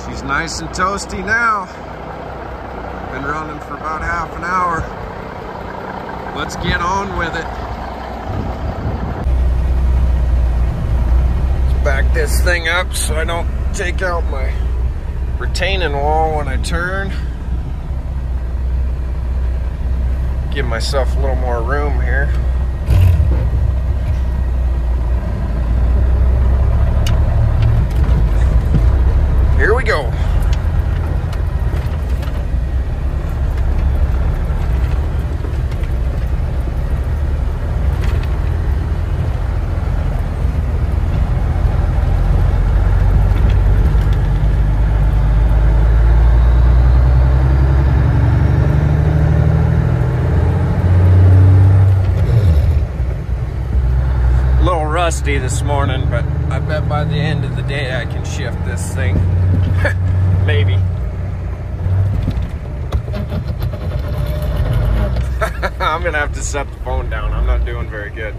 She's nice and toasty now. Been running for about half an hour. Let's get on with it. Let's back this thing up so I don't take out my retaining wall when I turn. Give myself a little more room here. Here we go. Rusty this morning, but I bet by the end of the day I can shift this thing. Maybe. I'm gonna have to set the phone down. I'm not doing very good.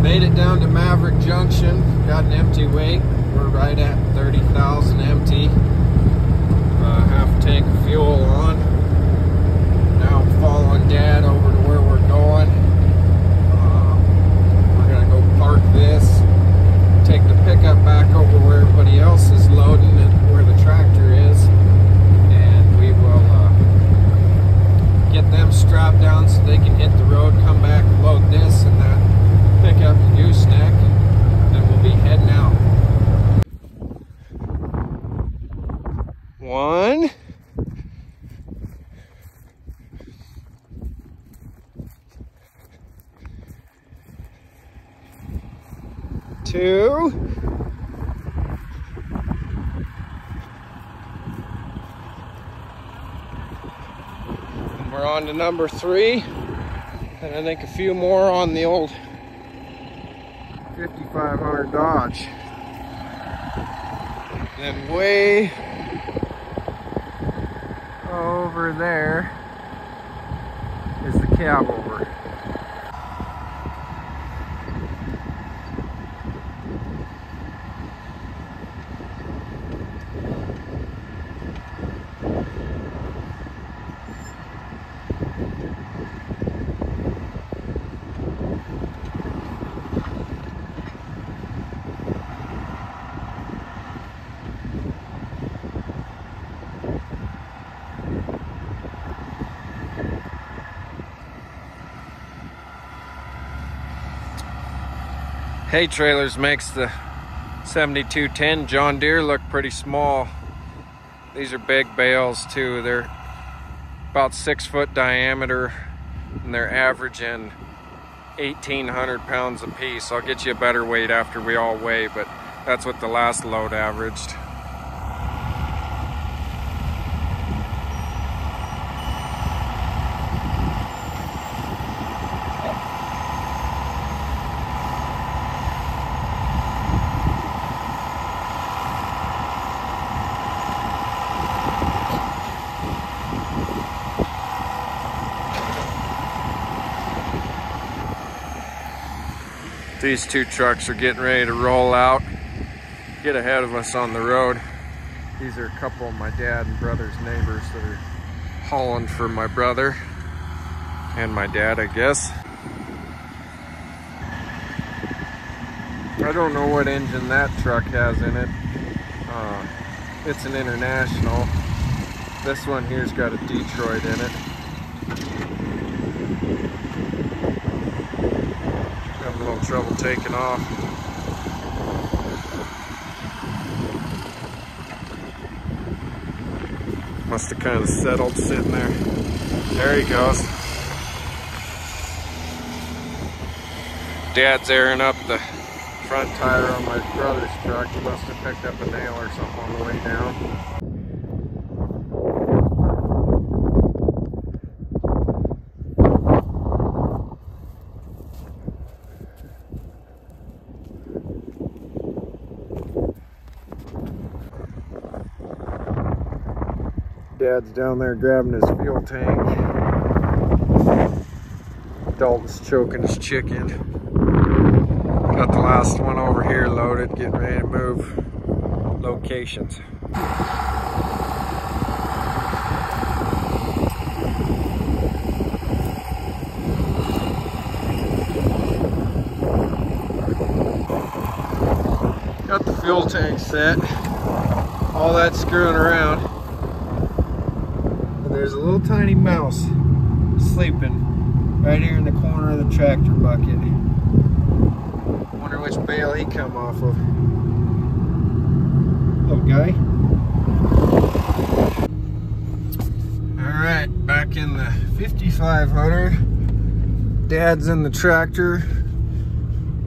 Made it down to Maverick Junction. Got an empty weight. We're right at 30,000 empty. Half a tank of fuel on. Now I'm following Dad over to where we're going. We're gonna go park this, take the pickup back over where everybody else is loading and where the tractor is, and we will get them strapped down so they can hit the road, come back, load this and that pickup and gooseneck, and then we'll be heading out. 1, 2, and we're on to number 3, and I think a few more on the old 5500 Dodge. Then way over there is the Cabover. Hay trailers makes the 7210 John Deere look pretty small. These are big bales too. They're about 6 foot diameter and they're averaging 1,800 pounds a piece. I'll get you a better weight after we all weigh, but that's what the last load averaged. These two trucks are getting ready to roll out, get ahead of us on the road. These are a couple of my dad and brother's neighbors that are hauling for my brother and my dad, I guess. I don't know what engine that truck has in it. It's an International. This one here's got a Detroit in it. Having a little trouble taking off. Must have kind of settled sitting there. There he goes. Dad's airing up the front tire on my brother's truck. He must have picked up a nail or something on the way down. Dad's down there grabbing his fuel tank. Dalton's choking his chicken. Got the last one over here loaded, getting ready to move locations. Got the fuel tank set. All that screwing around. And there's a little tiny mouse sleeping right here in the corner of the tractor bucket. Wonder which bale he come off of. Little guy. Alright, back in the 5500. Dad's in the tractor.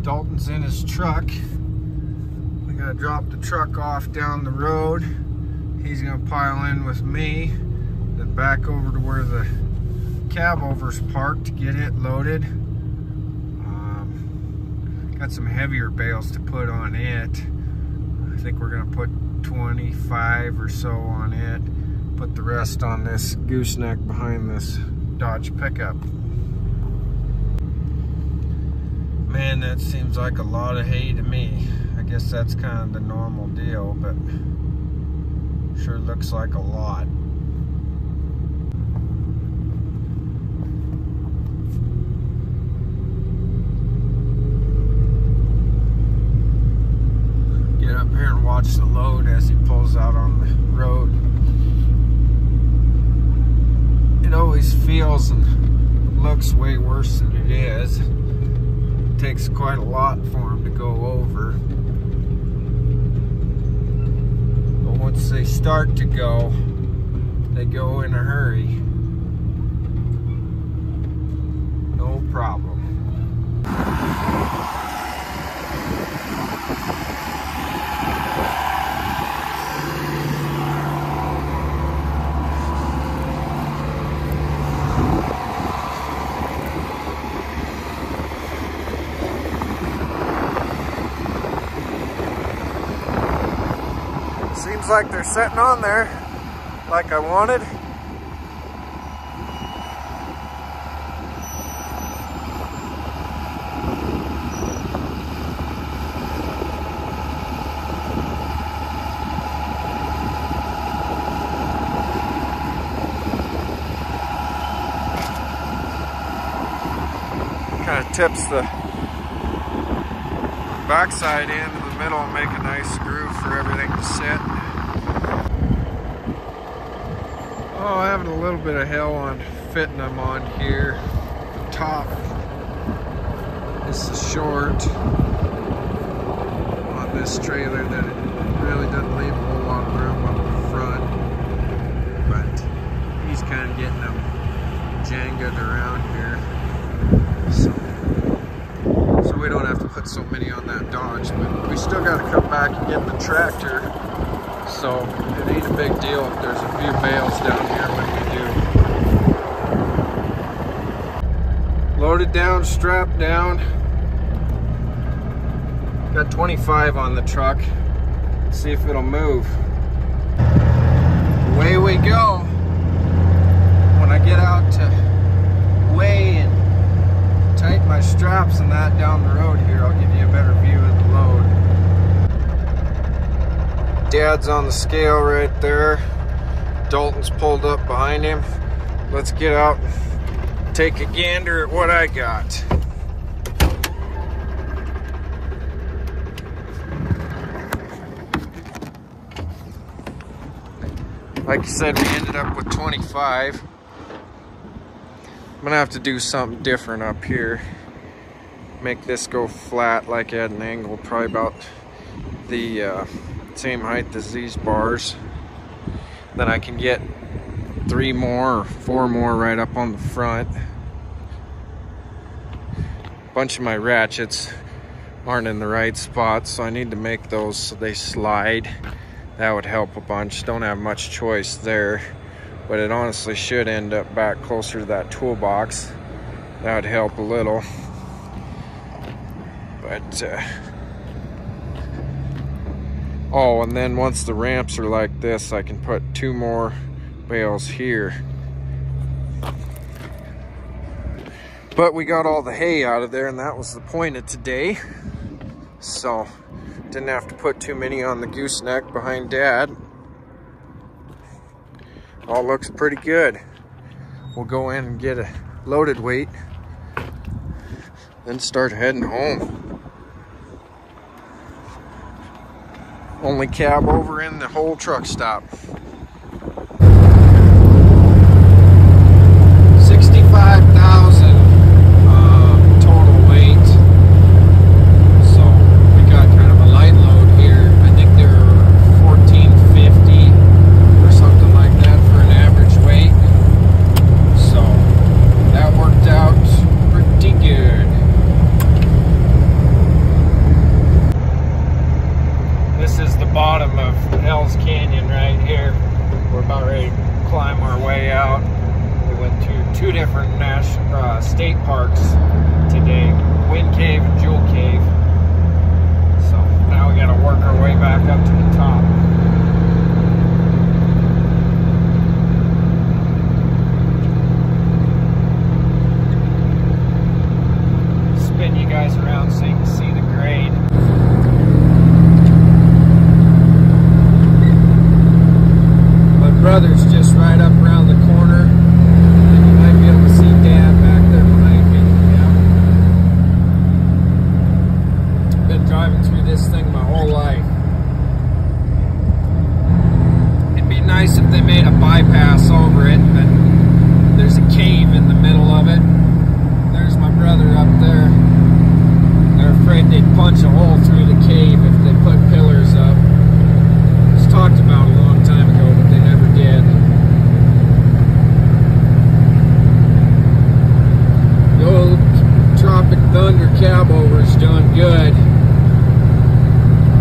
Dalton's in his truck. We gotta drop the truck off down the road. He's gonna pile in with me. Then back over to where the Cabover's parked to get it loaded. Got some heavier bales to put on it. I think we're gonna put 25 or so on it. Put the rest on this gooseneck behind this Dodge pickup. Man, that seems like a lot of hay to me. I guess that's kind of the normal deal, but sure looks like a lot. Get up here and watch the load as he pulls out on the road. It always feels and looks way worse than it is. It takes quite a lot for him to go over. But once they start to go, they go in a hurry. No problem. Seems like they're sitting on there like I wanted. Kind of tips the backside end in the middle and make a nice groove for everything to sit. Oh, having a little bit of hell on fitting them on here. The top is so short on this trailer that it really doesn't leave a whole lot of room up the front. But he's kind of getting them jangled around here. So we don't have to put so many on that Dodge, but we still got to come back and get the tractor. So it ain't a big deal if there's a few bales down here when we do. Loaded down, strapped down. Got 25 on the truck. Let's see if it'll move. Away we go. When I get out to weigh and tighten my straps and that down the road here, I'll give you a better view of the load. Dad's on the scale right there. Dalton's pulled up behind him. Let's get out and take a gander at what I got. Like I said, we ended up with 25. I'm gonna have to do something different up here. Make this go flat like at an angle, probably about the same height as these bars. Then I can get 3 more or 4 more right up on the front. A bunch of my ratchets aren't in the right spot, so I need to make those so they slide. That would help a bunch. Don't have much choice there, but it honestly should end up back closer to that toolbox. That would help a little. But oh, and then once the ramps are like this, I can put 2 more bales here. But we got all the hay out of there, and that was the point of today. So didn't have to put too many on the gooseneck behind Dad. All looks pretty good. We'll go in and get a loaded weight, then start heading home. Only cab over in the whole truck stop. 65,000 total weight. So we got kind of a light load here. I think they're 1450 or something like that for an average weight. So that worked out pretty good. This is the bottom of Hell's Canyon right here. We're about ready to climb our way out. We went to two different state parks today, Wind Cave and Jewel Cave. So now we gotta work our way back up to the top. Spin you guys around so you can see the grade. Brother's just right up around the corner. You might be able to see Dad back there behind me. Yeah. Been driving through this thing my whole life. It'd be nice if they made a bypass over it, but there's a cave in the middle of it. There's my brother up there. They're afraid they'd punch a hole through the cave if they put pillars up. It's talked about a long time ago, but they never did. The old Tropic Thunder Cabover's doing good.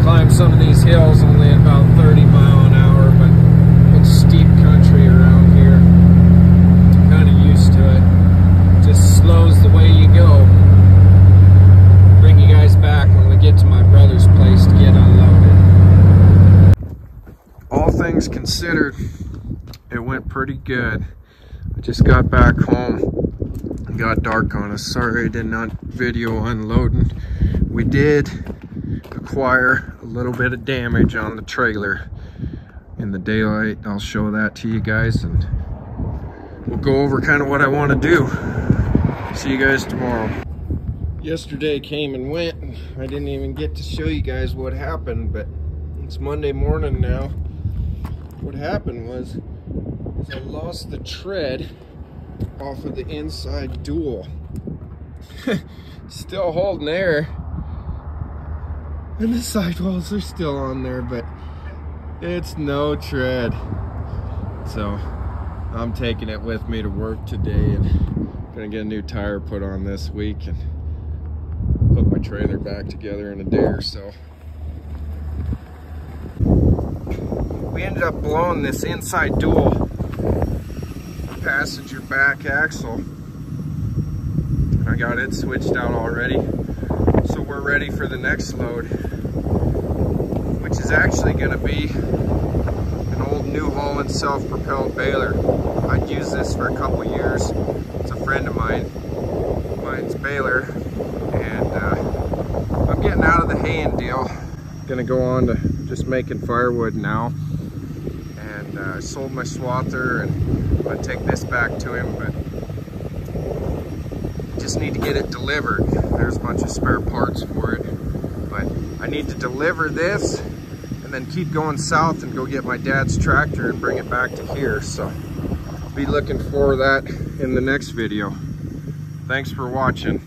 Climb some of these hills only at about 30 miles an hour, but it's steep country around here. Kind of used to it. Just slows the way you go. Bring you guys back when we get to my brother's place to get unloaded. All things considered, it went pretty good. I just got back home. It got dark on us. Sorry I did not video unloading. We did acquire a little bit of damage on the trailer in the daylight. I'll show that to you guys, and we'll go over kind of what I want to do. See you guys tomorrow. Yesterday came and went, and I didn't even get to show you guys what happened, but it's Monday morning now. What happened was I lost the tread off of the inside dual. Still holding air, and the sidewalls are still on there, but it's no tread. So I'm taking it with me to work today, and gonna get a new tire put on this week and put my trailer back together in a day or so. We ended up blowing this inside dual passenger back axle, and I got it switched out already. So we're ready for the next load, which is actually going to be an old New Holland self-propelled baler. I'd used this for a couple years. It's a friend of mine's baler, and I'm getting out of the haying deal. Gonna go on to just making firewood now. I sold my swather, and I'm gonna take this back to him, but just need to get it delivered. There's a bunch of spare parts for it, but I need to deliver this and then keep going south and go get my dad's tractor and bring it back to here. So be looking for that in the next video. Thanks for watching.